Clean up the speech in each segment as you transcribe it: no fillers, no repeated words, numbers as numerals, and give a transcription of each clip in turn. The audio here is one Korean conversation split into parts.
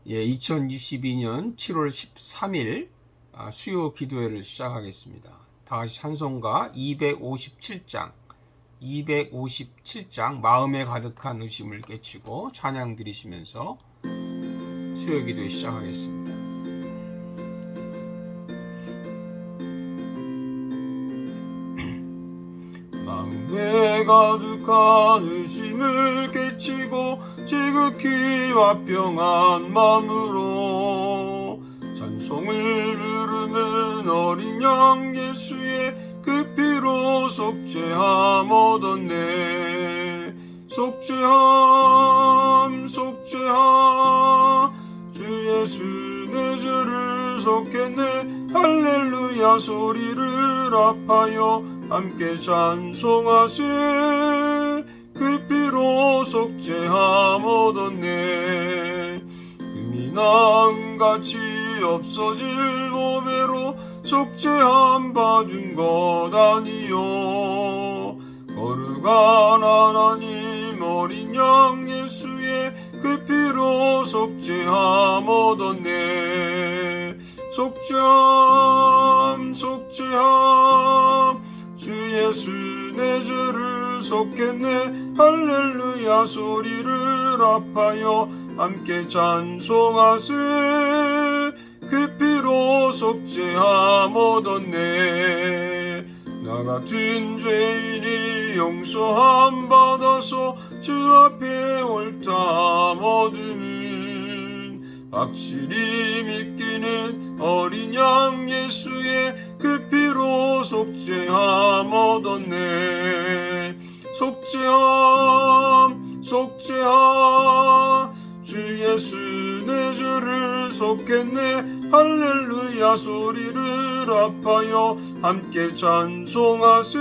2022년 7월 13일 수요 기도회를 시작하겠습니다. 다시 찬송가 257장 마음에 가득한 의심을 깨치고 찬양 드리시면서 수요 기도회 시작하겠습니다. 마음에 가득한 의심을 깨치고 지극히 화평한 마음으로 찬송을 부르는 어린 양 예수의 그 피로 속죄함 얻었네. 속죄함 주 예수 내 죄를 속했네. 할렐루야 소리를 합하여 함께 찬송하세. 그 피로 속죄함 얻었네. 금이나 같이 없어질 오배로 속죄함 받은 것 아니요. 거룩한 하나님 어린 양 예수의 그 피로 속죄함 얻었네. 속죄함 주 예수 내 죄를 속했네. 할렐루야 소리를 합하여 함께 찬송하세. 그 피로 속죄함 얻었네. 나 같은 죄인이 용서함 받아서 주 앞에 옳다함 얻으는 확실히 믿기는 어린 양 예수의 그 피로 속죄함 얻었네. 속죄함 주 예수 내 죄를 속했네. 할렐루야 소리를 합하여 함께 찬송하세.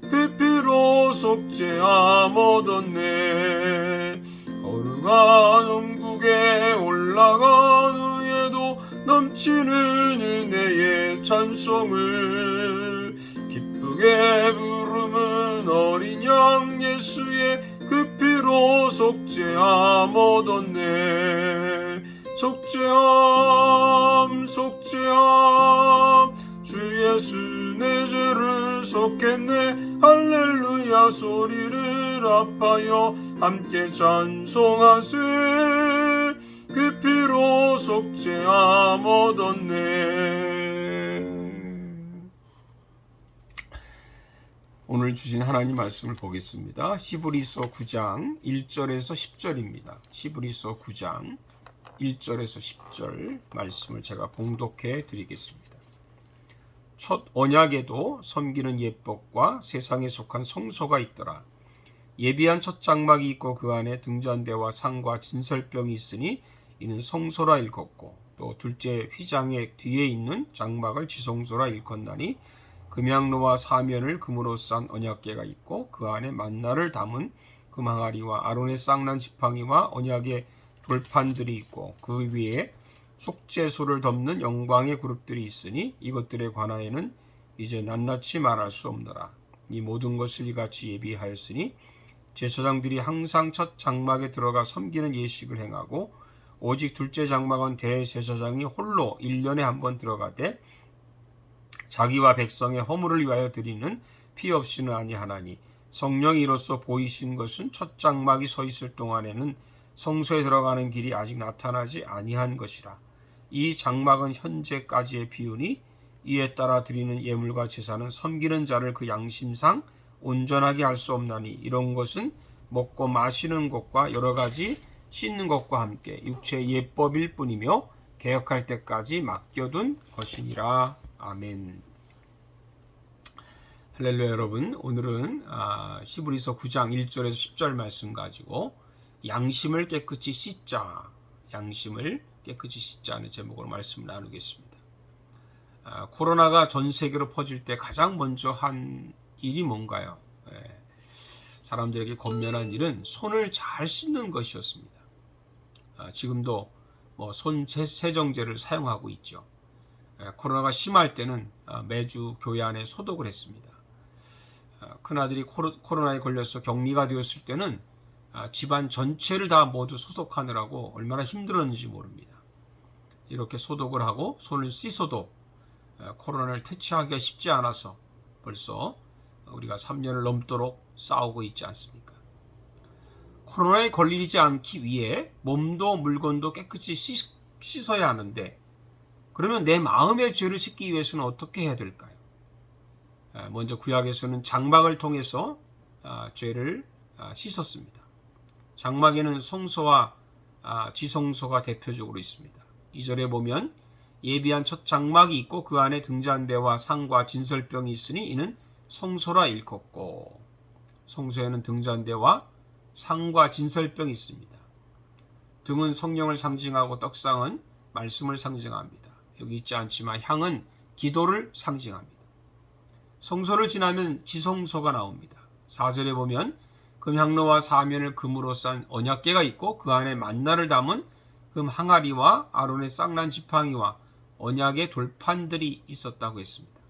그 피로 속죄함 얻었네. 거룩한 왕국에 올라간 후에도 넘치는 은혜의 찬송을 기쁘게 부르는 어린 양 예수의 그 피로 속죄함 얻었네. 속죄함 주 예수 내 죄를 속했네. 할렐루야 소리를 합하여 함께 찬송하세. 그 피로 속죄함 얻었네. 오늘 주신 하나님 말씀을 보겠습니다. 히브리서 9장 1절에서 10절입니다. 히브리서 9장 1절에서 10절 말씀을 제가 봉독해 드리겠습니다. 첫 언약에도 섬기는 예법과 세상에 속한 성소가 있더라. 예비한 첫 장막이 있고 그 안에 등잔대와 상과 진설병이 있으니 이는 성소라 일컫고, 또 둘째 휘장의 뒤에 있는 장막을 지성소라 일컫나니 금양로와 사면을 금으로 싼 언약궤가 있고 그 안에 만나를 담은 금항아리와 아론의 쌍난 지팡이와 언약의 돌판들이 있고 그 위에 속죄소를 덮는 영광의 그룹들이 있으니 이것들에 관하여는 이제 낱낱이 말할 수 없노라. 이 모든 것을 이같이 예비하였으니 제사장들이 항상 첫 장막에 들어가 섬기는 예식을 행하고, 오직 둘째 장막은 대제사장이 홀로 1년에 한 번 들어가되 자기와 백성의 허물을 위하여 드리는 피 없이는 아니하나니, 성령이 이로써 보이신 것은 첫 장막이 서 있을 동안에는 성소에 들어가는 길이 아직 나타나지 아니한 것이라. 이 장막은 현재까지의 비유니 이에 따라 드리는 예물과 제사는 섬기는 자를 그 양심상 온전하게 할 수 없나니, 이런 것은 먹고 마시는 것과 여러 가지 씻는 것과 함께 육체의 예법일 뿐이며 개혁할 때까지 맡겨둔 것이니라. 아멘. 할렐루야. 여러분, 오늘은 히브리서 9장 1절에서 10절 말씀 가지고 양심을 깨끗이 씻자는 제목으로 말씀을 나누겠습니다. 코로나가 전 세계로 퍼질 때 가장 먼저 한 일이 뭔가요? 사람들에게 권면한 일은 손을 잘 씻는 것이었습니다. 지금도 손 세정제를 사용하고 있죠. 코로나가 심할 때는 매주 교회 안에 소독을 했습니다. 큰아들이 코로나에 걸려서 격리가 되었을 때는 집안 전체를 다 모두 소독하느라고 얼마나 힘들었는지 모릅니다. 이렇게 소독을 하고 손을 씻어도 코로나를 퇴치하기가 쉽지 않아서 벌써 우리가 3년을 넘도록 싸우고 있지 않습니까? 코로나에 걸리지 않기 위해 몸도 물건도 깨끗이 씻어야 하는데, 그러면 내 마음의 죄를 씻기 위해서는 어떻게 해야 될까요? 먼저 구약에서는 장막을 통해서 죄를 씻었습니다. 장막에는 성소와 지성소가 대표적으로 있습니다. 2절에 보면 예비한 첫 장막이 있고 그 안에 등잔대와 상과 진설병이 있으니 이는 성소라 일컫고, 성소에는 등잔대와 상과 진설병이 있습니다. 등은 성령을 상징하고 떡상은 말씀을 상징합니다. 여기 있지 않지만 향은 기도를 상징합니다. 성소를 지나면 지성소가 나옵니다. 4절에 보면 금향로와 사면을 금으로 싼 언약궤가 있고 그 안에 만나를 담은 금 항아리와 아론의 쌍난 지팡이와 언약의 돌판들이 있었다고 했습니다.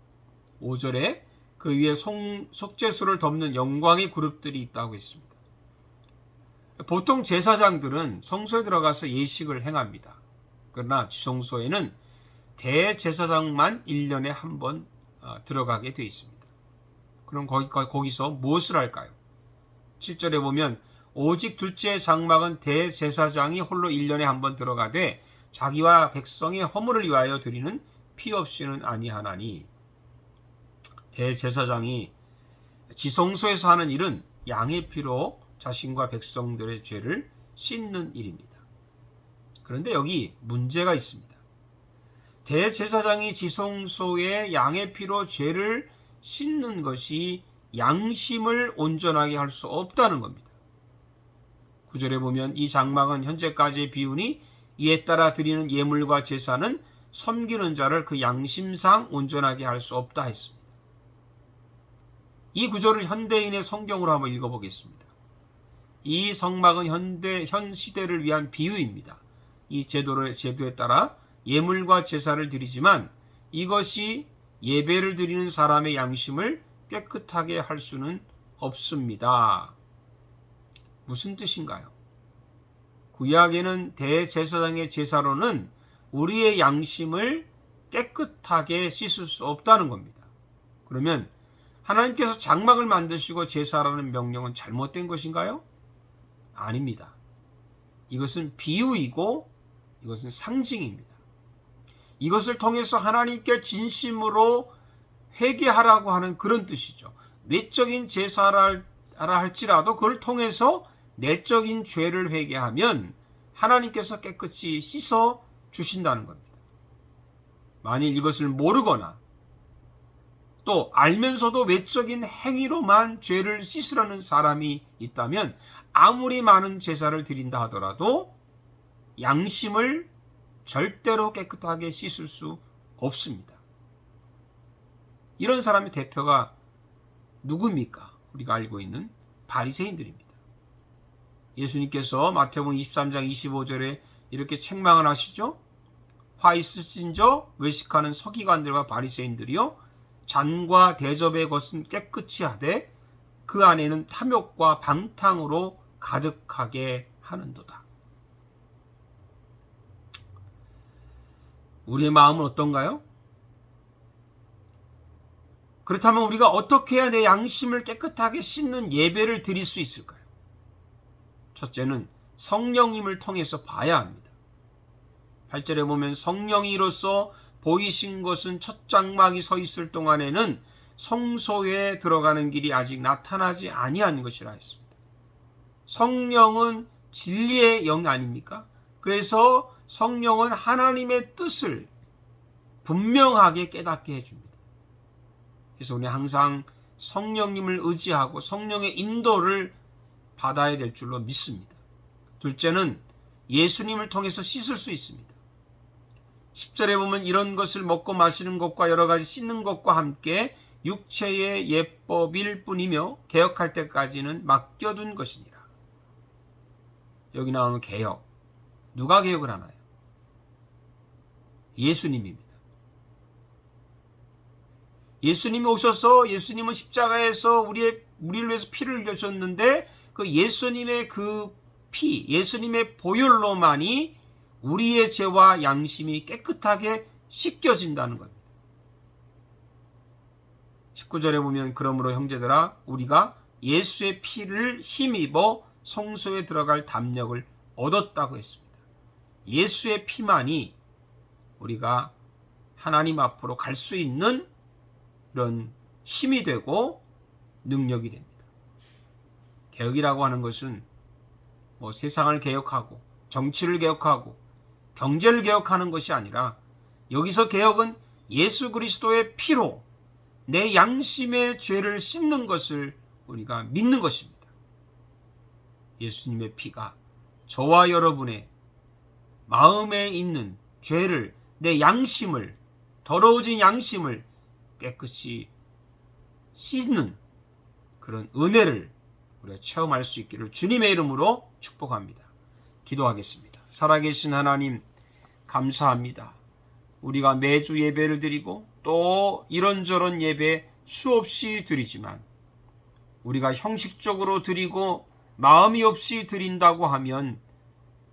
5절에 그 위에 속죄소를 덮는 영광의 그룹들이 있다고 했습니다. 보통 제사장들은 성소에 들어가서 예식을 행합니다. 그러나 지성소에는 대제사장만 1년에 한 번 들어가게 되어 있습니다. 그럼 거기서 무엇을 할까요? 7절에 보면 오직 둘째 장막은 대제사장이 홀로 1년에 한 번 들어가되 자기와 백성의 허물을 위하여 드리는 피 없이는 아니하나니, 대제사장이 지성소에서 하는 일은 양의 피로 자신과 백성들의 죄를 씻는 일입니다. 그런데 여기 문제가 있습니다. 대제사장이 지성소에 양의 피로 죄를 씻는 것이 양심을 온전하게 할 수 없다는 겁니다. 9절에 보면 이 장막은 현재까지의 비운이 이에 따라 드리는 예물과 제사는 섬기는 자를 그 양심상 온전하게 할 수 없다 했습니다. 이 구절을 현대인의 성경으로 한번 읽어보겠습니다. 이 성막은 현 시대를 위한 비유입니다. 이 제도에 따라 예물과 제사를 드리지만 이것이 예배를 드리는 사람의 양심을 깨끗하게 할 수는 없습니다. 무슨 뜻인가요? 구약에는 대제사장의 제사로는 우리의 양심을 깨끗하게 씻을 수 없다는 겁니다. 그러면 하나님께서 장막을 만드시고 제사라는 명령은 잘못된 것인가요? 아닙니다. 이것은 비유이고 이것은 상징입니다. 이것을 통해서 하나님께 진심으로 회개하라고 하는 그런 뜻이죠. 외적인 제사라 할지라도 그걸 통해서 내적인 죄를 회개하면 하나님께서 깨끗이 씻어 주신다는 겁니다. 만일 이것을 모르거나 또 알면서도 외적인 행위로만 죄를 씻으려는 사람이 있다면 아무리 많은 제사를 드린다 하더라도 양심을 절대로 깨끗하게 씻을 수 없습니다. 이런 사람의 대표가 누굽니까? 우리가 알고 있는 바리새인들입니다. 예수님께서 마태복음 23장 25절에 이렇게 책망을 하시죠. 화 있으신저 외식하는 서기관들과 바리새인들이요 잔과 대접의 것은 깨끗이 하되 그 안에는 탐욕과 방탕으로 가득하게 하는도다. 우리의 마음은 어떤가요? 그렇다면 우리가 어떻게 해야 내 양심을 깨끗하게 씻는 예배를 드릴 수 있을까요? 첫째는 성령님을 통해서 봐야 합니다. 8절에 보면 성령이 이로써 보이신 것은 첫 장막이 서 있을 동안에는 성소에 들어가는 길이 아직 나타나지 아니한 것이라 했습니다. 성령은 진리의 영 아닙니까? 그래서 성령은 하나님의 뜻을 분명하게 깨닫게 해줍니다. 그래서 우리 항상 성령님을 의지하고 성령의 인도를 받아야 될 줄로 믿습니다. 둘째는 예수님을 통해서 씻을 수 있습니다. 10절에 보면 이런 것을 먹고 마시는 것과 여러 가지 씻는 것과 함께 육체의 예법일 뿐이며 개혁할 때까지는 맡겨둔 것이니라. 여기 나오는 개혁, 누가 개혁을 하나요? 예수님입니다. 예수님이 오셔서 예수님은 십자가에서 우리를 위해서 피를 흘려줬는데 그 예수님의 그 피, 예수님의 보혈로만이 우리의 죄와 양심이 깨끗하게 씻겨진다는 겁니다. 19절에 보면 그러므로 형제들아 우리가 예수의 피를 힘입어 성소에 들어갈 담력을 얻었다고 했습니다. 예수의 피만이 우리가 하나님 앞으로 갈 수 있는 이런 힘이 되고 능력이 됩니다. 개혁이라고 하는 것은 뭐 세상을 개혁하고 정치를 개혁하고 경제를 개혁하는 것이 아니라 여기서 개혁은 예수 그리스도의 피로 내 양심의 죄를 씻는 것을 우리가 믿는 것입니다. 예수님의 피가 저와 여러분의 마음에 있는 죄를, 내 양심을, 더러워진 양심을 깨끗이 씻는 그런 은혜를 우리가 체험할 수 있기를 주님의 이름으로 축복합니다. 기도하겠습니다. 살아계신 하나님 감사합니다. 우리가 매주 예배를 드리고 또 이런저런 예배 수없이 드리지만 우리가 형식적으로 드리고 마음이 없이 드린다고 하면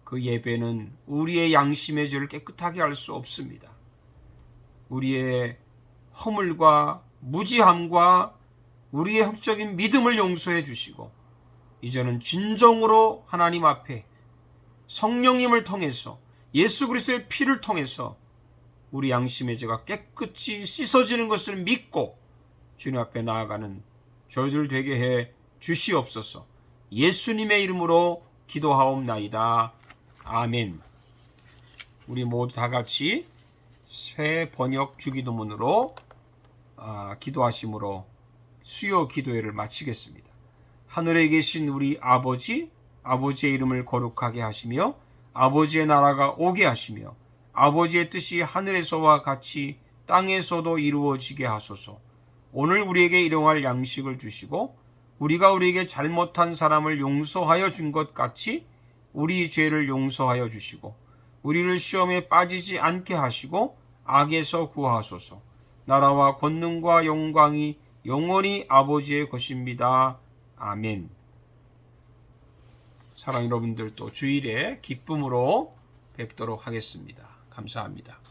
그 예배는 우리의 양심의 죄를 깨끗하게 할 수 없습니다. 우리의 허물과 무지함과 우리의 형적인 믿음을 용서해 주시고 이제는 진정으로 하나님 앞에 성령님을 통해서 예수 그리스도의 피를 통해서 우리 양심의 죄가 깨끗이 씻어지는 것을 믿고 주님 앞에 나아가는 저희들 되게 해 주시옵소서. 예수님의 이름으로 기도하옵나이다. 아멘. 우리 모두 다 같이 새 번역 주기도문으로 기도하심으로 수요 기도회를 마치겠습니다. 하늘에 계신 우리 아버지, 아버지의 이름을 거룩하게 하시며 아버지의 나라가 오게 하시며 아버지의 뜻이 하늘에서와 같이 땅에서도 이루어지게 하소서. 오늘 우리에게 일용할 양식을 주시고 우리가 우리에게 잘못한 사람을 용서하여 준 것 같이 우리 죄를 용서하여 주시고 우리를 시험에 빠지지 않게 하시고 악에서 구하소서. 나라와 권능과 영광이 영원히 아버지의 것입니다. 아멘. 사랑하는 여러분들 또 주일에 기쁨으로 뵙도록 하겠습니다. 감사합니다.